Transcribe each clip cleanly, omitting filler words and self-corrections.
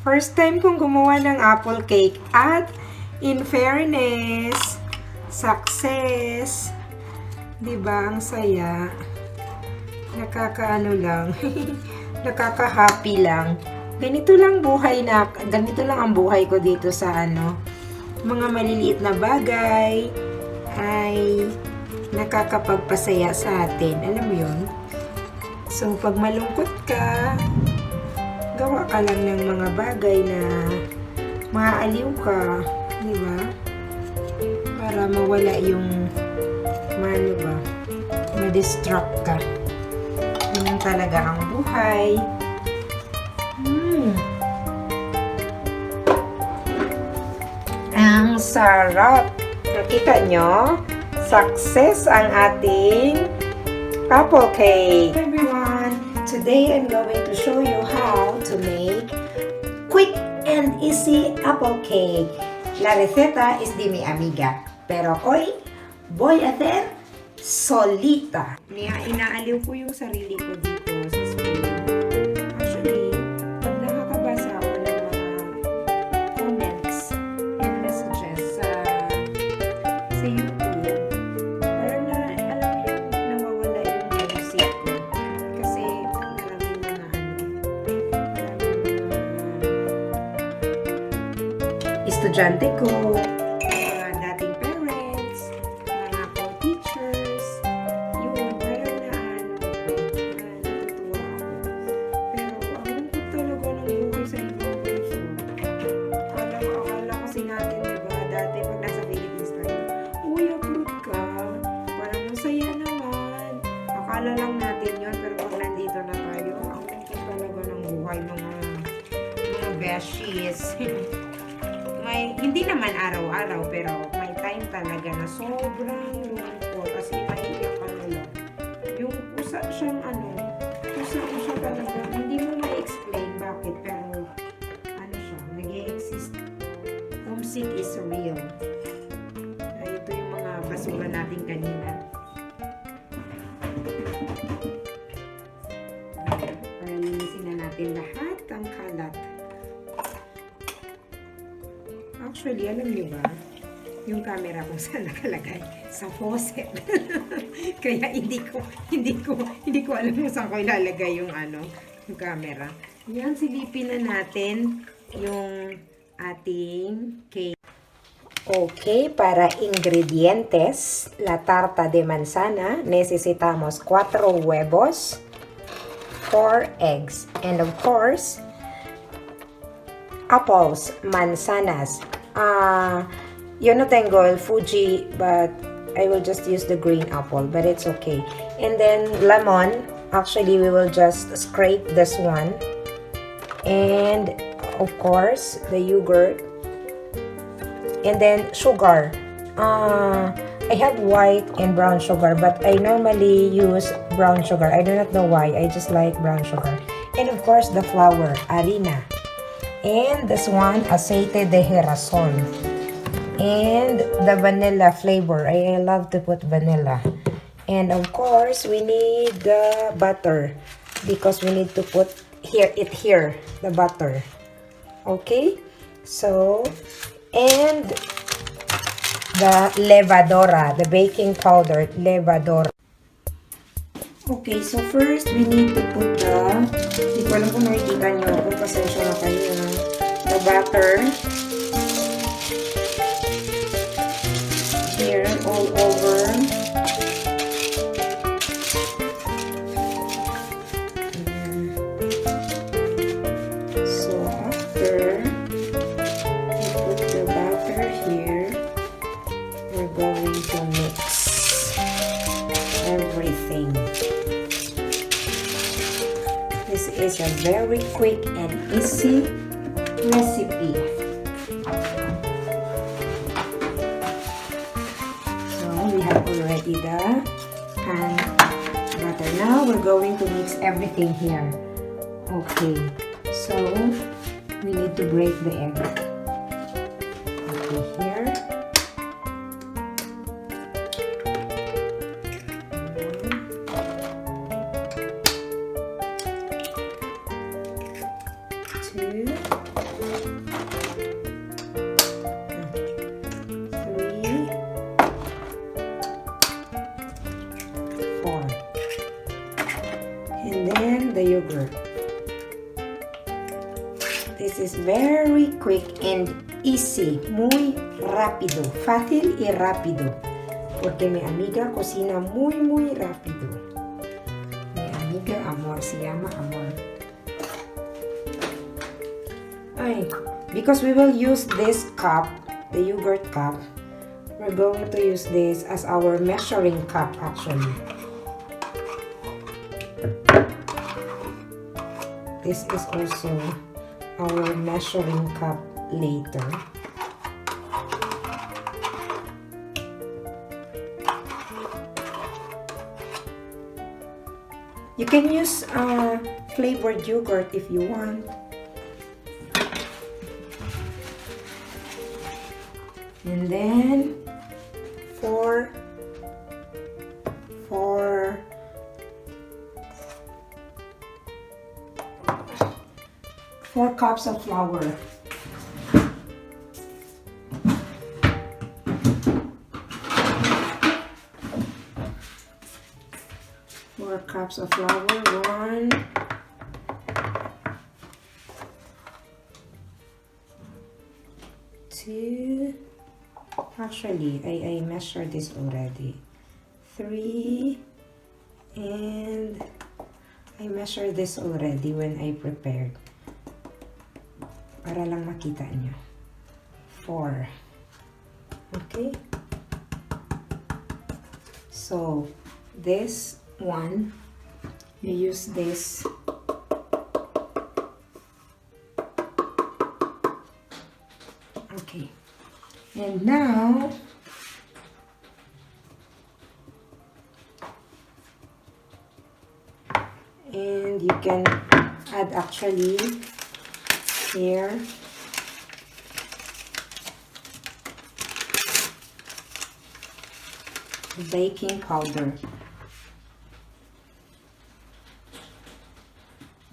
First time kong gumawa ng apple cake at in fairness, success. Diba? Ang saya. Nakakaano lang. Nakaka-happy lang. Ganito lang ang buhay ko dito sa mga maliliit na bagay ay nakakapagpasaya sa atin. Alam mo yun? So, pag malungkot ka, gawa ka lang ng mga bagay na maaaliw ka, di ba? Para mawala yung ma-distract ka. Yun talaga ang buhay. Ang sarap! Nakita nyo? Success ang ating apple cake. Hi everyone! Today I'm going to show you how to make quick and easy apple cake. La receta es de mi amiga, pero hoy voy a hacer solita. Inaaliw ko yung sarili ko dito sa school. Actually, pag nakakabasa ako ng mga comments and messages sa YouTube, parang alam mo yung nawawala yung music ko. Kasi maraming mga estudyante ko, dating parents, mga co-teachers, yun, parang natutuwa ako. Pero ang lungkot talaga ng buhay sa ibang bansa. Akala kasi natin, diba, dati pag nasa Philippines tayo, uy, abroad ka, parang masaya naman. Akala lang natin yun, pero pag nandito na tayo, ang lungkot talaga ng buhay, mga beshies. Hindi naman araw-araw, pero may time talaga na sobrang lungkot kasi maiiyak ka na lang. Yung kusa siyang kusa siya talaga, hindi mo ma-explain bakit, pero siya, nag-e-exist. Homesick is real. Ito yung mga basura natin kanina. Para linisin na natin lahat ang kalat. Actually, alam niyo ba, yung camera kung saan nakalagay? Sa faucet. Kaya hindi ko alam kung saan ko ilalagay yung camera. Yan, silipin na natin yung ating cake. Okay, para ingredientes, la tarta de manzana, necesitamos 4 huevos, 4 eggs, and of course, apples, manzanas. Yo no tengo el Fuji, but I will just use the green apple, but it's okay. And then lemon, actually we will just scrape this one. And of course, the yogurt. And then sugar. I have white and brown sugar, but I normally use brown sugar. I do not know why, I just like brown sugar. And of course, the flour, harina. And this one, aceite de girasol. And the vanilla flavor. I love to put vanilla. And of course, we need the butter. Because we need to put here, the butter. Okay? So, and the levadura, the baking powder, levadura. Okay, so first, we need to put hindi ko alam kung makikita nyo, kung pasensya na kayo, the butter, here, all over, so after, we put the butter here, we're going to mix everything. This is a very quick and easy recipe. So we have already the pan butter. Now we're going to mix everything here. Okay, so we need to break the egg. Okay, here. Two. 2, 3, 4. And then the yogurt. This is very quick and easy. Muy rápido. Fácil y rápido. Porque mi amiga cocina muy rápido. Mi amiga Amor, se llama Amor. Ay, because we will use this cup, the yogurt cup, we're going to use this as our measuring cup actually. This is also our measuring cup later. You can use flavored yogurt if you want. And then 4 cups of flour. Cups of flour. 1, 2. Actually, I measured this already. 3, and I measured this already when I prepared. Para lang makita nyo. 4. Okay? So, this one, you use this. Okay. And now, and you can add actually here baking powder.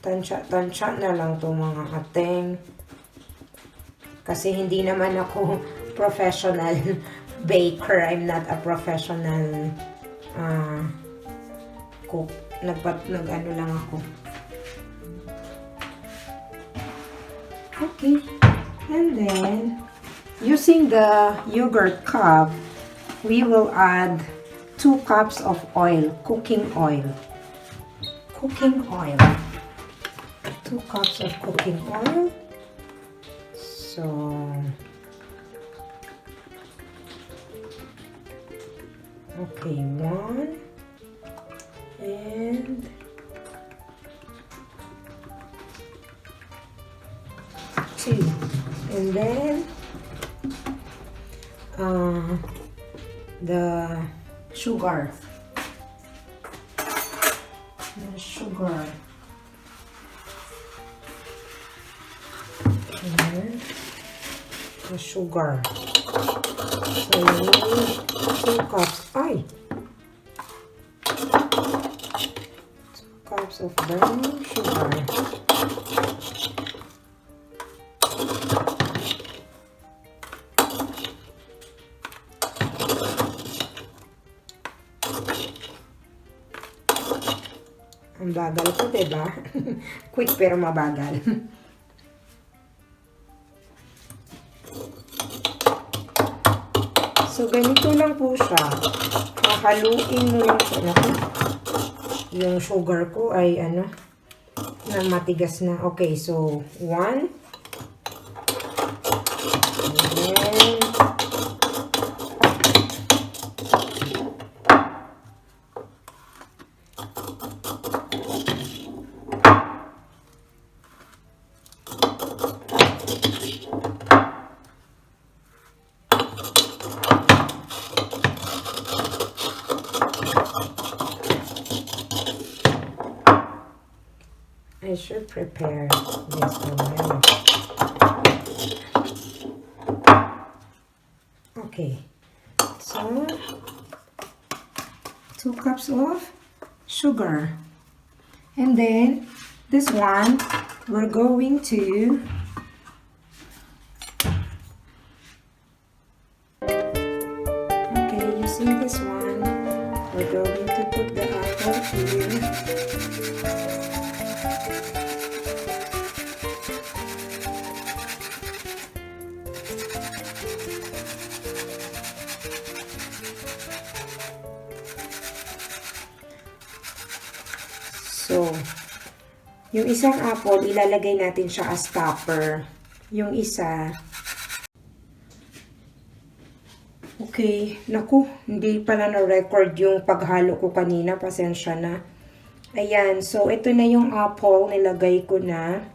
Tansya na lang to mga ating, kasi hindi naman ako professional baker. I'm not a professional cook. Nag-ano lang ako. Okay. And then, using the yogurt cup, we will add 2 cups of oil, cooking oil. Cooking oil. 2 cups of cooking oil. So, okay, 1 and 2, and then the sugar. And the sugar. So you need 2 cups. 2 cups of brown sugar. Ang bagal ko, diba? Quick pero mabagal. So, ganito lang po siya. Haluin mo lang siya. Yung sugar ko ay na matigas na. Okay, so 1. And then I should prepare this already. Okay, so 2 cups of sugar, and then this one we're going to using this one, we're going to put the apple here. So, yung isang apple, ilalagay natin siya as topper. Yung isa, okay, naku, hindi pala na-record yung paghalo ko kanina, pasensya na. Ayan, so ito na yung apple, nilagay ko na.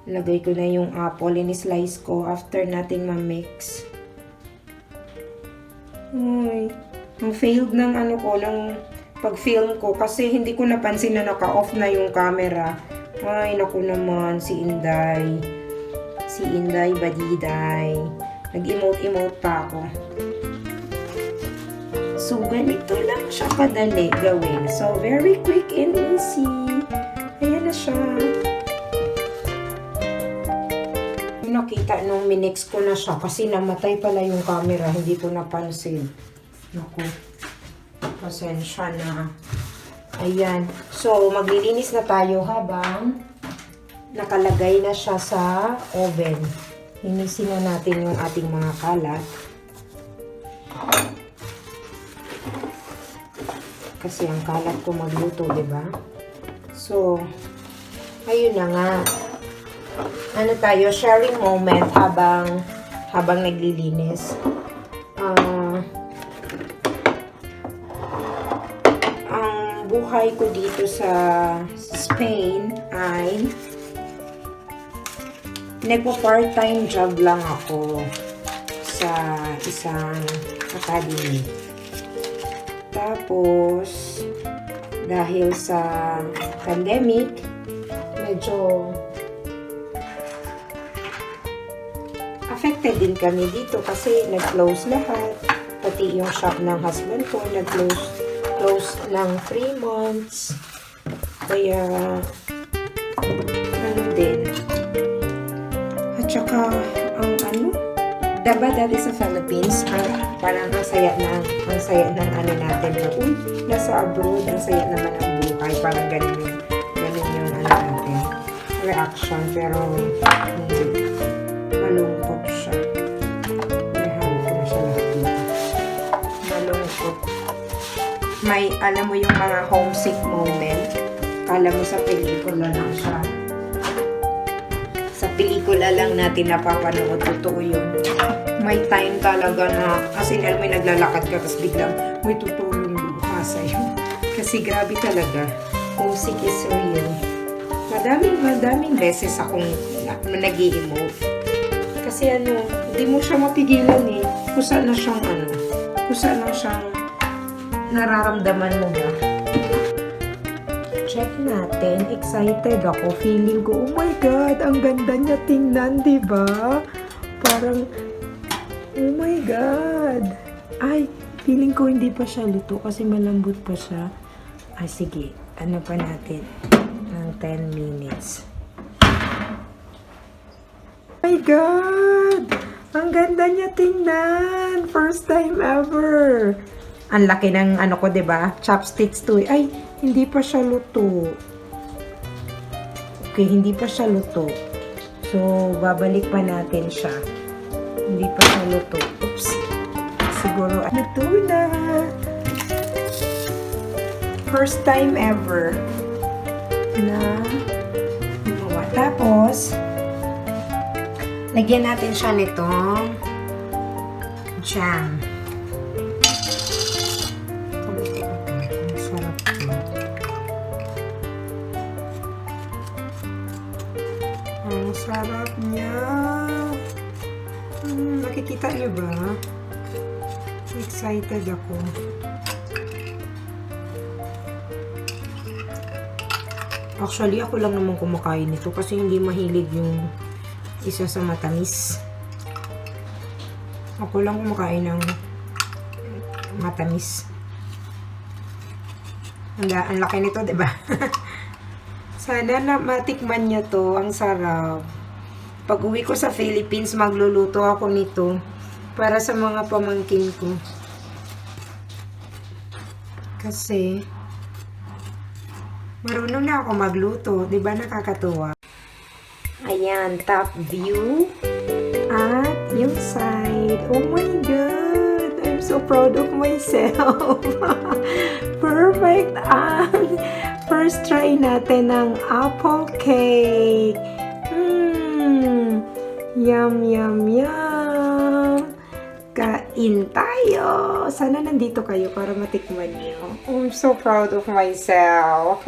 Nilagay ko na yung apple, in-slice ko after nating ma-mix. Uy, ang failed ng ano ko, ng pag-film ko kasi hindi ko napansin na naka-off na yung camera. Ay, naku naman, si Inday. Si Inday Badiday. Nag-emote-emote pa ako. So, ganito lang siya kadali gawin. So, very quick and easy. Ayan na siya. Nakita nung minix ko na siya kasi namatay pala yung camera. Hindi ko napansin. Naku. Pasensya na. Ayan. So, maglilinis na tayo habang nakalagay na siya sa oven. Linisin na natin yung ating mga kalat. Kasi ang kalat ko magluto, diba? So, ayun na nga. Ano tayo? Sharing moment habang naglilinis. Ang buhay ko dito sa Spain ay nagpo-part-time job lang ako sa isang academy. Tapos, dahil sa pandemic, medyo affected din kami dito kasi nag-close lahat. Pati yung shop ng husband ko, nag-close ng 3 months. Kaya, ano din. At saka, ang ano, diba dati sa Philippines, parang ang saya ng ano natin na, nasa abroad, ang saya naman ang buhay. Parang ganun yung ano natin, reaction. Pero, hindi. Malungkot siya. Nahalo ko na siya lahat dito. Malungkot. May, alam mo yung mga homesick moment. Kala mo sa pelikula lang siya. Sa pelikula lang natin napapanood. Totoo yun. May time talaga na, kasi alam mo naglalakad ka, tapos biglang may totoo yung luha sa'yo. Kasi grabe talaga. Homesick is real. Madaming beses akong nag-i-emote. Kasi ano, hindi mo siya mapigilan eh. Kusa na siyang nararamdaman mo ba? Check natin. Excited ako. Feeling ko, oh my God, ang ganda niya tingnan, diba? Parang, oh my God. Ay, feeling ko hindi pa siya luto kasi malambot pa siya. Ay, sige. Ano pa natin? Ng 10 minutes. Oh my God! Ang ganda niya tingnan! First time ever! Ang laki ng ano ko, diba? Chopsticks to. Ay, hindi pa siya luto. Okay, hindi pa siya luto. So, babalik pa natin siya. Hindi pa siya luto. Oops! Siguro, luto na! First time ever na gumawa. Tapos, lagyan natin siya nitong jam. Sarap ito. Ang sarap niya. Nakikita niyo ba? Excited ako. Actually, ako lang naman kumakain nito kasi hindi mahilig yung isa sa matamis. Ako lang kumakain ng matamis. Ang laki nito, diba? Sana na matikman niyo to. Ang sarap. Pag uwi ko sa Philippines, magluluto ako nito para sa mga pamangkin ko. Kasi, marunong na ako magluto. Diba nakakatuwa? Ayan, top view. At yung side. Oh my God! I'm so proud of myself. Perfect! Ang first try natin ng apple cake. Yum, yum, yum. Kain tayo. Sana nandito kayo para matikman niyo. I'm so proud of myself.